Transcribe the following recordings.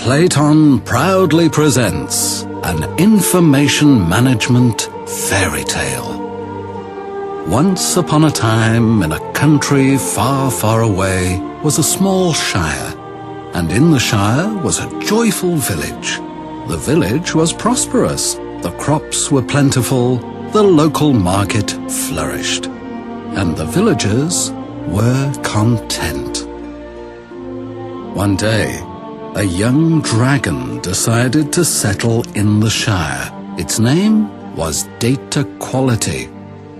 PLATO proudly presents an information management fairy tale. Once upon a time, in a country far, far away, was a small shire, and in the shire was a joyful village. The village was prosperous, the crops were plentiful, the local market flourished, and the villagers were content. One day, a young dragon decided to settle in the shire. Its name was Data Quality.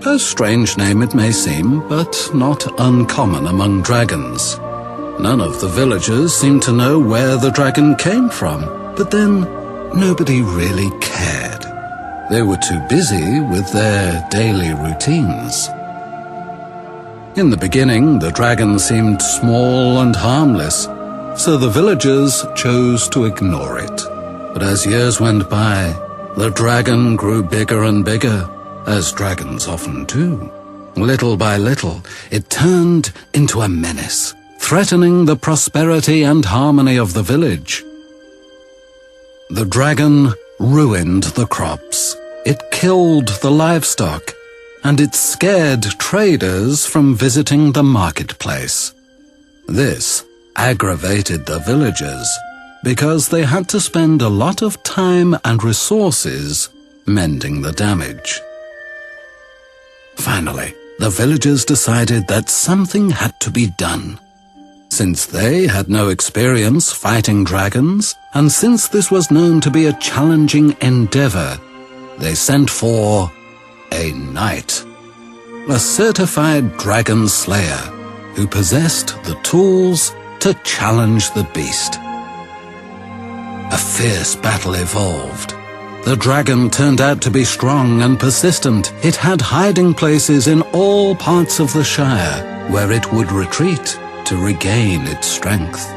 A strange name it may seem, but not uncommon among dragons. None of the villagers seemed to know where the dragon came from, but then nobody really cared. They were too busy with their daily routines. In the beginning, the dragon seemed small and harmless, so the villagers chose to ignore it. But as years went by, the dragon grew bigger and bigger, as dragons often do. Little by little, it turned into a menace, threatening the prosperity and harmony of the village. The dragon ruined the crops, it killed the livestock, and it scared traders from visiting the marketplace. This aggravated the villagers because they had to spend a lot of time and resources mending the damage. Finally, the villagers decided that something had to be done. Since they had no experience fighting dragons, and since this was known to be a challenging endeavor, they sent for a knight, a certified dragon slayer who possessed the tools to challenge the beast. A fierce battle evolved. The dragon turned out to be strong and persistent. It had hiding places in all parts of the shire where it would retreat to regain its strength.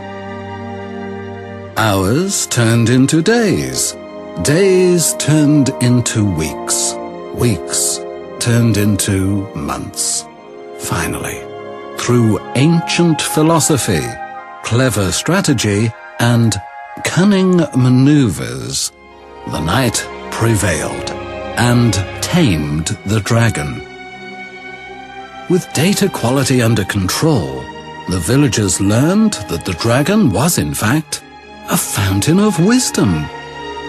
Hours turned into days. Days turned into weeks. Weeks turned into months. Finally, through ancient philosophy, clever strategy, and cunning maneuvers, the knight prevailed and tamed the dragon. With data quality under control, the villagers learned that the dragon was, in fact, a fountain of wisdom.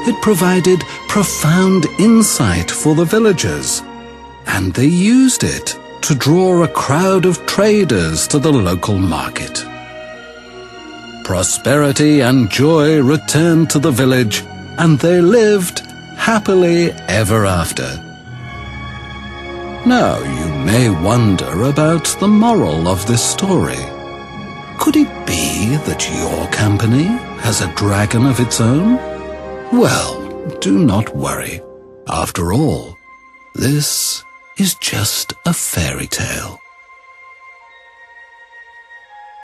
It provided profound insight for the villagers, and they used it to draw a crowd of traders to the local market. Prosperity and joy returned to the village, and they lived happily ever after. Now you may wonder about the moral of this story. Could it be that your company has a dragon of its own? Well, do not worry. After all, this is just a fairy tale.